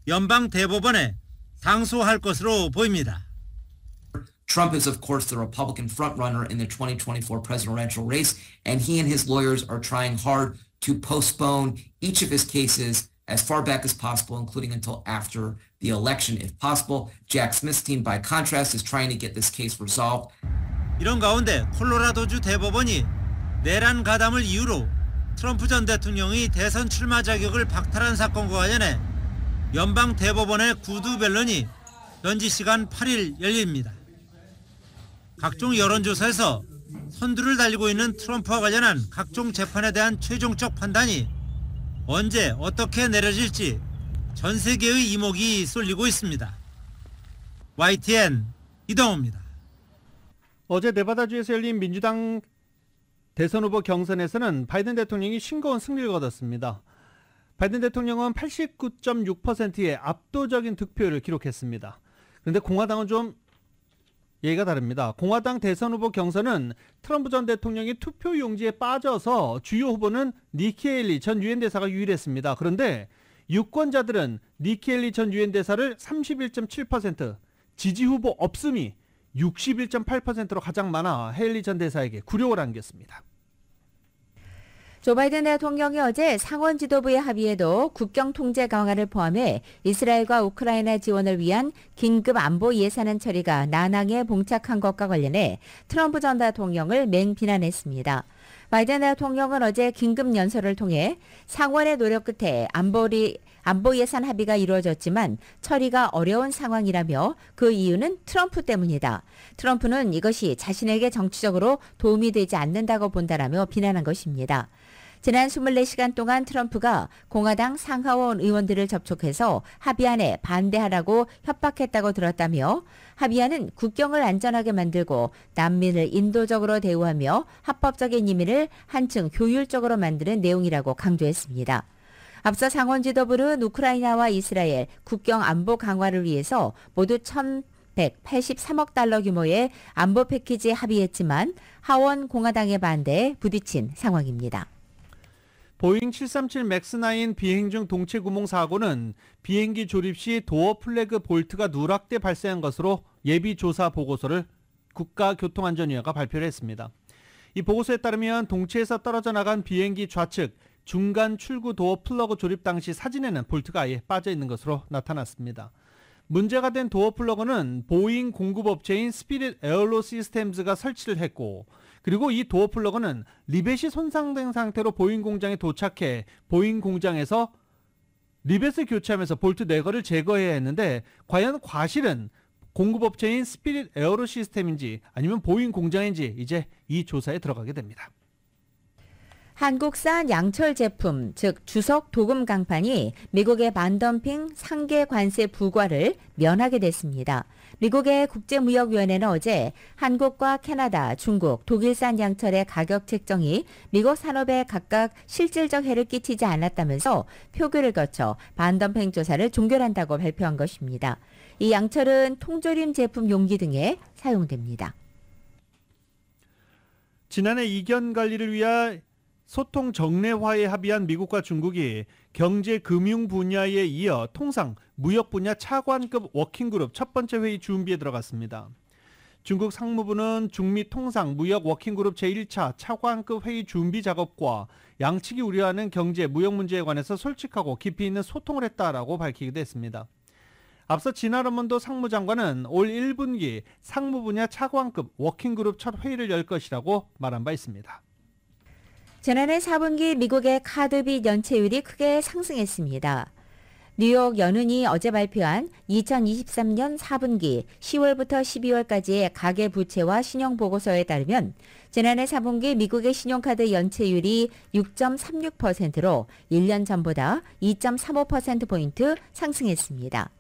연방 대법원에 상소할 것으로 보입니다. Trump is, of course, the Republican frontrunner in the 2024 presidential race, and he and his lawyers are trying hard to postpone each of his cases as far back as possible, including until after the election, if possible. Jack Smith's team, by contrast, is trying to get this case resolved. 이런 가운데 콜로라도주 대법원이 내란 가담을 이유로 트럼프 전 대통령의 대선 출마 자격을 박탈한 사건과 관련해 연방 대법원의 구두 변론이 현지 시간 8일 열립니다. 각종 여론조사에서 선두를 달리고 있는 트럼프와 관련한 각종 재판에 대한 최종적 판단이 언제 어떻게 내려질지 전 세계의 이목이 쏠리고 있습니다. YTN 이동호입니다. 어제 네바다주에서 열린 민주당 대선 후보 경선에서는 바이든 대통령이 싱거운 승리를 거뒀습니다. 바이든 대통령은 89.6%의 압도적인 득표율을 기록했습니다. 그런데 공화당은 좀 얘기가 다릅니다. 공화당 대선 후보 경선은 트럼프 전 대통령이 투표 용지에 빠져서 주요 후보는 니키 헤일리 전 유엔 대사가 유일했습니다. 그런데 유권자들은 니키 헤일리 전 유엔 대사를 31.7%, 지지 후보 없음이 61.8%로 가장 많아 헤일리 전 대사에게 굴욕을 안겼습니다. 조 바이든 대통령이 어제 상원 지도부의 합의에도 국경 통제 강화를 포함해 이스라엘과 우크라이나 지원을 위한 긴급 안보 예산안 처리가 난항에 봉착한 것과 관련해 트럼프 전 대통령을 맹비난했습니다. 바이든 대통령은 어제 긴급 연설을 통해 상원의 노력 끝에 안보 예산 합의가 이루어졌지만 처리가 어려운 상황이라며 그 이유는 트럼프 때문이다. 트럼프는 이것이 자신에게 정치적으로 도움이 되지 않는다고 본다라며 비난한 것입니다. 지난 24시간 동안 트럼프가 공화당 상하원 의원들을 접촉해서 합의안에 반대하라고 협박했다고 들었다며 합의안은 국경을 안전하게 만들고 난민을 인도적으로 대우하며 합법적인 이민을 한층 효율적으로 만드는 내용이라고 강조했습니다. 앞서 상원 지도부는 우크라이나와 이스라엘 국경 안보 강화를 위해서 모두 1,183억 달러 규모의 안보 패키지에 합의했지만 하원 공화당의 반대에 부딪힌 상황입니다. 보잉 737 맥스9 비행 중 동체 구멍 사고는 비행기 조립 시 도어 플래그 볼트가 누락돼 발생한 것으로 예비 조사 보고서를 국가교통안전위원회가 발표를 했습니다. 이 보고서에 따르면 동체에서 떨어져 나간 비행기 좌측 중간 출구 도어 플러그 조립 당시 사진에는 볼트가 아예 빠져 있는 것으로 나타났습니다. 문제가 된 도어 플러그는 보잉 공급업체인 스피릿 에어로 시스템즈가 설치를 했고, 그리고 이 도어 플러그는 리벳이 손상된 상태로 보잉 공장에 도착해 보잉 공장에서 리벳을 교체하면서 볼트 4개를 제거해야 했는데 과연 과실은 공급업체인 스피릿 에어로 시스템인지 아니면 보잉 공장인지 이제 이 조사에 들어가게 됩니다. 한국산 양철 제품, 즉 주석 도금 강판이 미국의 반덤핑 상계 관세 부과를 면하게 됐습니다. 미국의 국제무역위원회는 어제 한국과 캐나다, 중국, 독일산 양철의 가격 책정이 미국 산업에 각각 실질적 해를 끼치지 않았다면서 표결을 거쳐 반덤핑 조사를 종결한다고 발표한 것입니다. 이 양철은 통조림 제품 용기 등에 사용됩니다. 지난해 이견 관리를 위한 소통 정례화에 합의한 미국과 중국이 경제 금융 분야에 이어 통상 무역 분야 차관급 워킹그룹 첫 번째 회의 준비에 들어갔습니다. 중국 상무부는 중미 통상 무역 워킹그룹 제1차 차관급 회의 준비 작업과 양측이 우려하는 경제 무역 문제에 관해서 솔직하고 깊이 있는 소통을 했다라고 밝히기도 했습니다. 앞서 진화런먼도 상무장관은 올 1분기 상무 분야 차관급 워킹그룹 첫 회의를 열 것이라고 말한 바 있습니다. 지난해 4분기 미국의 카드빚 연체율이 크게 상승했습니다. 뉴욕 연은이 어제 발표한 2023년 4분기 10월부터 12월까지의 가계부채와 신용보고서에 따르면 지난해 4분기 미국의 신용카드 연체율이 6.36%로 1년 전보다 2.35%포인트 상승했습니다.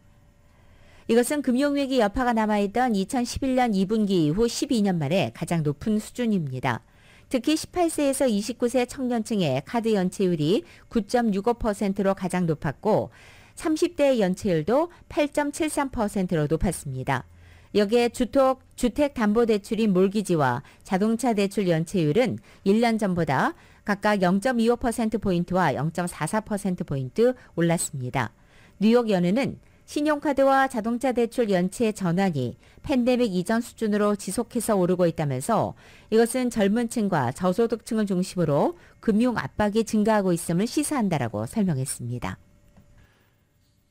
이것은 금융위기 여파가 남아있던 2011년 2분기 이후 12년 만에 가장 높은 수준입니다. 특히 18세에서 29세 청년층의 카드 연체율이 9.65%로 가장 높았고 30대의 연체율도 8.73%로 높았습니다. 여기에 주택담보대출인 몰기지와 자동차 대출 연체율은 1년 전보다 각각 0.25%포인트와 0.44%포인트 올랐습니다. 뉴욕 연은은 신용카드와 자동차 대출 연체 전환이 팬데믹 이전 수준으로 지속해서 오르고 있다면서 이것은 젊은 층과 저소득층을 중심으로 금융 압박이 증가하고 있음을 시사한다라고 설명했습니다.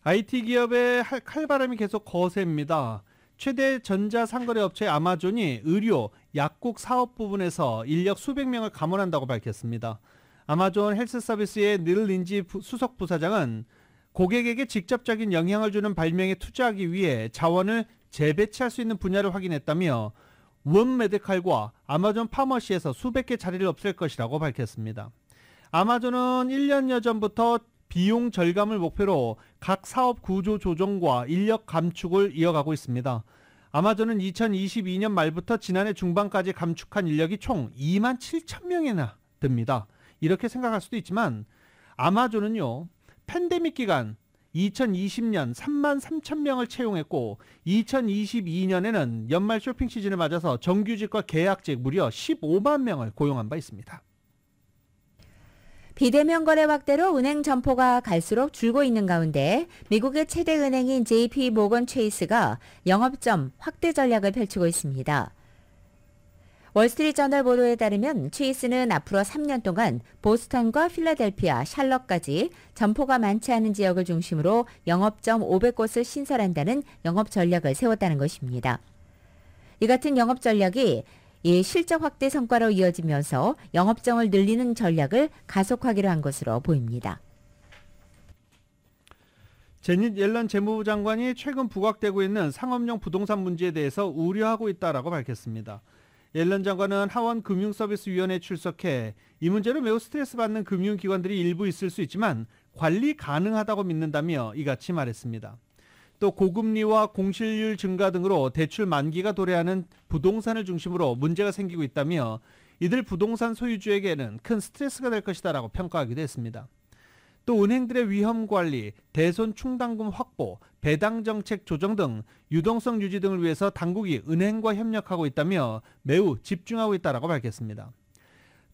IT 기업의 칼바람이 계속 거셉니다. 최대 전자상거래 업체 아마존이 의료, 약국 사업 부분에서 인력 수백 명을 감원한다고 밝혔습니다. 아마존 헬스 서비스의 닐 린지 수석 부사장은 고객에게 직접적인 영향을 주는 발명에 투자하기 위해 자원을 재배치할 수 있는 분야를 확인했다며 원 메디칼과 아마존 파머시에서 수백 개 자리를 없앨 것이라고 밝혔습니다. 아마존은 1년여 전부터 비용 절감을 목표로 각 사업 구조 조정과 인력 감축을 이어가고 있습니다. 아마존은 2022년 말부터 지난해 중반까지 감축한 인력이 총 2만 7천 명이나 됩니다. 이렇게 생각할 수도 있지만 아마존은요, 팬데믹 기간 2020년 3만 3천 명을 채용했고 2022년에는 연말 쇼핑 시즌을 맞아서 정규직과 계약직 무려 15만 명을 고용한 바 있습니다. 비대면 거래 확대로 은행 점포가 갈수록 줄고 있는 가운데 미국의 최대 은행인 JP 모건 체이스가 영업점 확대 전략을 펼치고 있습니다. 월스트리트저널 보도에 따르면 체이스는 앞으로 3년 동안 보스턴과 필라델피아, 샬럿까지 점포가 많지 않은 지역을 중심으로 영업점 500곳을 신설한다는 영업 전략을 세웠다는 것입니다. 이 같은 영업 전략이 실적 확대 성과로 이어지면서 영업점을 늘리는 전략을 가속하기로 한 것으로 보입니다. 제닛 옐런 재무부 장관이 최근 부각되고 있는 상업용 부동산 문제에 대해서 우려하고 있다라고 밝혔습니다. 옐런 장관은 하원 금융서비스위원회에 출석해 이 문제로 매우 스트레스 받는 금융기관들이 일부 있을 수 있지만 관리 가능하다고 믿는다며 이같이 말했습니다. 또 고금리와 공실률 증가 등으로 대출 만기가 도래하는 부동산을 중심으로 문제가 생기고 있다며 이들 부동산 소유주에게는 큰 스트레스가 될 것이다라고 평가하기도 했습니다. 또 은행들의 위험 관리, 대손 충당금 확보, 배당 정책 조정 등 유동성 유지 등을 위해서 당국이 은행과 협력하고 있다며 매우 집중하고 있다라고 밝혔습니다.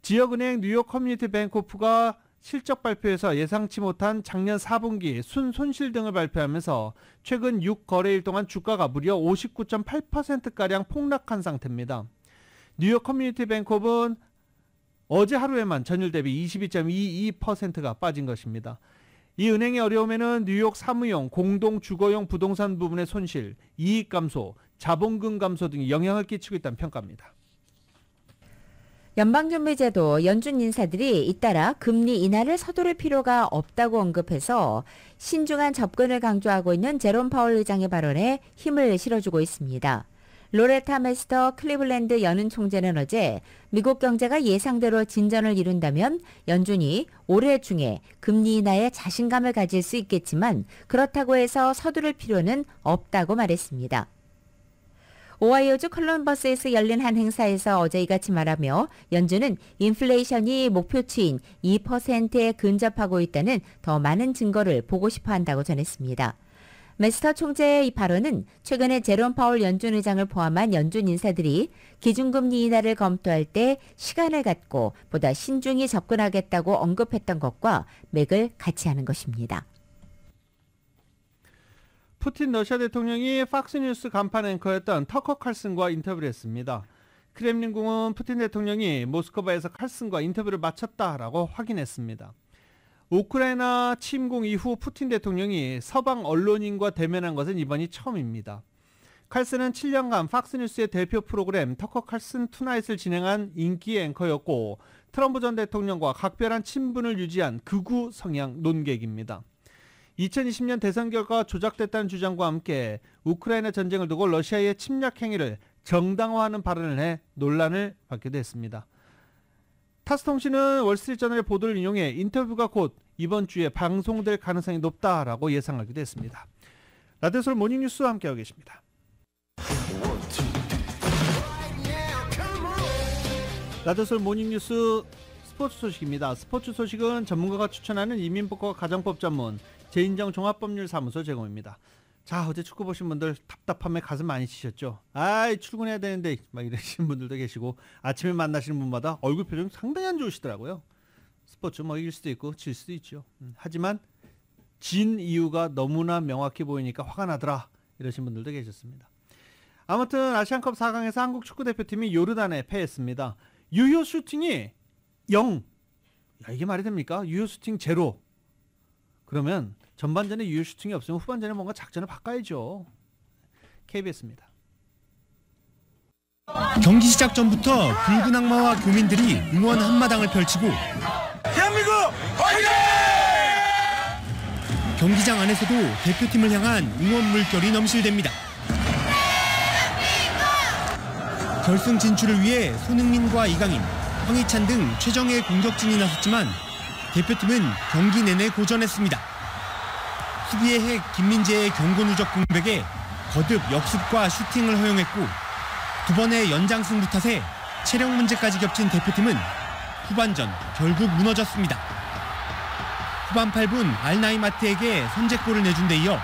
지역은행 뉴욕 커뮤니티 뱅크오프가 실적 발표에서 예상치 못한 작년 4분기 순손실 등을 발표하면서 최근 6거래일 동안 주가가 무려 59.8%가량 폭락한 상태입니다. 뉴욕 커뮤니티 뱅크오프는 어제 하루에만 전일 대비 22.22%가 빠진 것입니다. 이 은행의 어려움에는 뉴욕 사무용, 공동 주거용 부동산 부분의 손실, 이익 감소, 자본금 감소 등이 영향을 끼치고 있다는 평가입니다. 연방준비제도 연준 인사들이 잇따라 금리 인하를 서두를 필요가 없다고 언급해서 신중한 접근을 강조하고 있는 제롬 파월 의장의 발언에 힘을 실어주고 있습니다. 로레타 메스터 클리블랜드 연은 총재는 어제 미국 경제가 예상대로 진전을 이룬다면 연준이 올해 중에 금리 인하에 자신감을 가질 수 있겠지만 그렇다고 해서 서두를 필요는 없다고 말했습니다. 오하이오주 컬럼버스에서 열린 한 행사에서 어제 이같이 말하며 연준은 인플레이션이 목표치인 2%에 근접하고 있다는 더 많은 증거를 보고 싶어 한다고 전했습니다. 메스터 총재의 이 발언은 최근에 제롬 파월 연준 의장을 포함한 연준 인사들이 기준금리 인하를 검토할 때 시간을 갖고 보다 신중히 접근하겠다고 언급했던 것과 맥을 같이 하는 것입니다. 푸틴 러시아 대통령이 팍스뉴스 간판 앵커였던 터커 칼슨과 인터뷰를 했습니다. 크렘린궁은 푸틴 대통령이 모스크바에서 칼슨과 인터뷰를 마쳤다라고 확인했습니다. 우크라이나 침공 이후 푸틴 대통령이 서방 언론인과 대면한 것은 이번이 처음입니다. 칼슨은 7년간 팍스뉴스의 대표 프로그램 터커 칼슨 투나잇을 진행한 인기 앵커였고 트럼프 전 대통령과 각별한 친분을 유지한 극우 성향 논객입니다. 2020년 대선 결과가 조작됐다는 주장과 함께 우크라이나 전쟁을 두고 러시아의 침략 행위를 정당화하는 발언을 해 논란을 받기도 했습니다. 타스통신은 월스트리트저널의 보도를 인용해 인터뷰가 곧 이번 주에 방송될 가능성이 높다라고 예상하기도 했습니다. 라디오 서울 모닝뉴스와 함께하고 계십니다. 라디오 서울 모닝뉴스 스포츠 소식입니다. 스포츠 소식은 전문가가 추천하는 이민법과 가정법 전문 재인정 종합법률사무소 제공입니다. 자, 어제 축구 보신 분들 답답함에 가슴 많이 치셨죠? 아이, 출근해야 되는데 막 이러시는 분들도 계시고 아침에 만나시는 분마다 얼굴 표정 상당히 안 좋으시더라고요. 스포츠 뭐 이길 수도 있고 질 수도 있죠. 하지만 진 이유가 너무나 명확히 보이니까 화가 나더라 이러신 분들도 계셨습니다. 아무튼 아시안컵 4강에서 한국 축구대표팀이 요르단에 패했습니다. 유효 슈팅이 0. 야, 이게 말이 됩니까? 유효 슈팅 0. 그러면 전반전에 유효 슈팅이 없으면 후반전에 뭔가 작전을 바꿔야죠. KBS입니다. 경기 시작 전부터 붉은 악마와 교민들이 응원 한마당을 펼치고 대한민국 화이팅! 경기장 안에서도 대표팀을 향한 응원 물결이 넘실댑니다. 결승 진출을 위해 손흥민과 이강인, 황희찬 등 최정예 공격진이 나섰지만 대표팀은 경기 내내 고전했습니다. 수비의 핵 김민재의 경고 누적 공백에 거듭 역습과 슈팅을 허용했고 두 번의 연장 승부 탓에 체력 문제까지 겹친 대표팀은 후반전 결국 무너졌습니다. 후반 8분 알나이마트에게 선제골을 내준 데 이어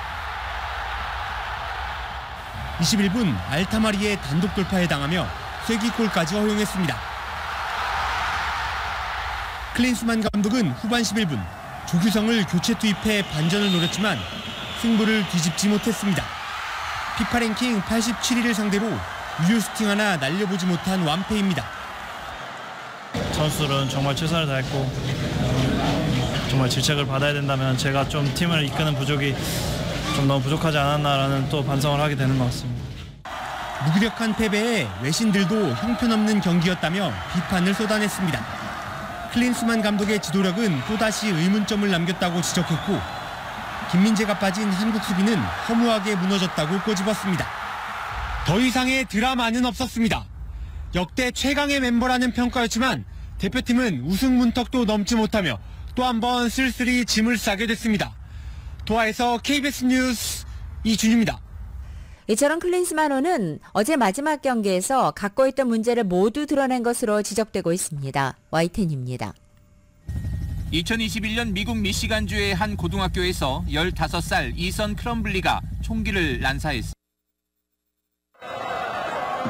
21분 알타마리의 단독 돌파에 당하며 쐐기골까지 허용했습니다. 클린스만 감독은 후반 11분 조규성을 교체 투입해 반전을 노렸지만 승부를 뒤집지 못했습니다. 피파 랭킹 87위를 상대로 유효 슈팅 하나 날려보지 못한 완패입니다. 선수들은 정말 최선을 다했고 정말 질책을 받아야 된다면 제가 좀 팀을 이끄는 부족이 좀 너무 부족하지 않았나라는 또 반성을 하게 되는 것 같습니다. 무기력한 패배에 외신들도 형편없는 경기였다며 비판을 쏟아냈습니다. 클린스만 감독의 지도력은 또다시 의문점을 남겼다고 지적했고 김민재가 빠진 한국 수비는 허무하게 무너졌다고 꼬집었습니다. 더 이상의 드라마는 없었습니다. 역대 최강의 멤버라는 평가였지만 대표팀은 우승 문턱도 넘지 못하며 또 한 번 쓸쓸히 짐을 싸게 됐습니다. 도하에서 KBS 뉴스 이준입니다. 이처럼 클린스만호는 어제 마지막 경기에서 갖고 있던 문제를 모두 드러낸 것으로 지적되고 있습니다. Y10입니다. 2021년 미국 미시간주의 한 고등학교에서 15살 이선 크럼블리가 총기를 난사했습니다.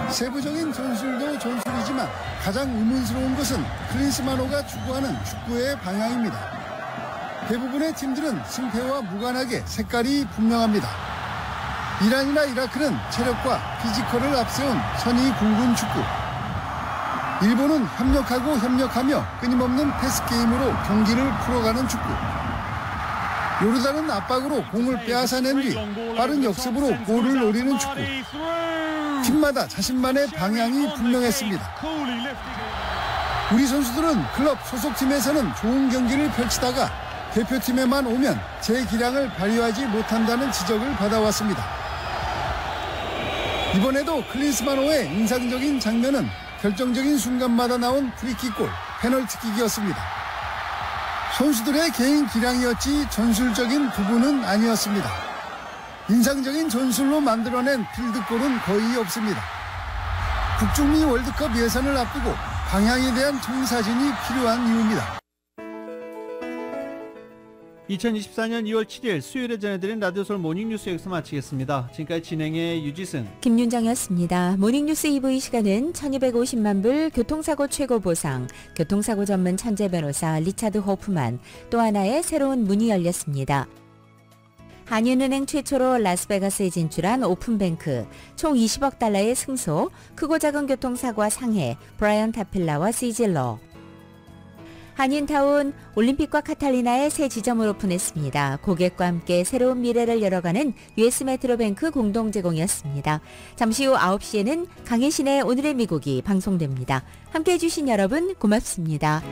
세부적인 전술도 전술이지만 가장 의문스러운 것은 클린스만호가 추구하는 축구의 방향입니다. 대부분의 팀들은 승패와 무관하게 색깔이 분명합니다. 이란이나 이라크는 체력과 피지컬을 앞세운 선의 공군 축구. 일본은 협력하며 끊임없는 패스 게임으로 경기를 풀어가는 축구. 요르단은 압박으로 공을 빼앗아낸 뒤 빠른 역습으로 골을 노리는 축구. 팀마다 자신만의 방향이 분명했습니다. 우리 선수들은 클럽 소속팀에서는 좋은 경기를 펼치다가 대표팀에만 오면 제 기량을 발휘하지 못한다는 지적을 받아왔습니다. 이번에도 클린스만호의 인상적인 장면은 결정적인 순간마다 나온 프리킥골, 페널티킥이었습니다. 선수들의 개인 기량이었지 전술적인 부분은 아니었습니다. 인상적인 전술로 만들어낸 필드골은 거의 없습니다. 북중미 월드컵 예선을 앞두고 방향에 대한 통사진이 필요한 이유입니다. 2024년 2월 7일 수요일에 전해드린 라디오서울 모닝뉴스 여기서 마치겠습니다. 지금까지 진행의 유지승, 김윤정이었습니다. 모닝뉴스 2부 이 시간은 1250만 불 교통사고 최고 보상, 교통사고 전문 천재 변호사 리차드 호프만, 또 하나의 새로운 문이 열렸습니다. 한인은행 최초로 라스베가스에 진출한 오픈뱅크, 총 20억 달러의 승소, 크고 작은 교통사고와 상해, 브라이언 타필라와 시질러. 한인타운 올림픽과 카탈리나의 새 지점을 오픈했습니다. 고객과 함께 새로운 미래를 열어가는 US메트로뱅크 공동 제공이었습니다. 잠시 후 9시에는 강혜신의 오늘의 미국이 방송됩니다. 함께해 주신 여러분 고맙습니다.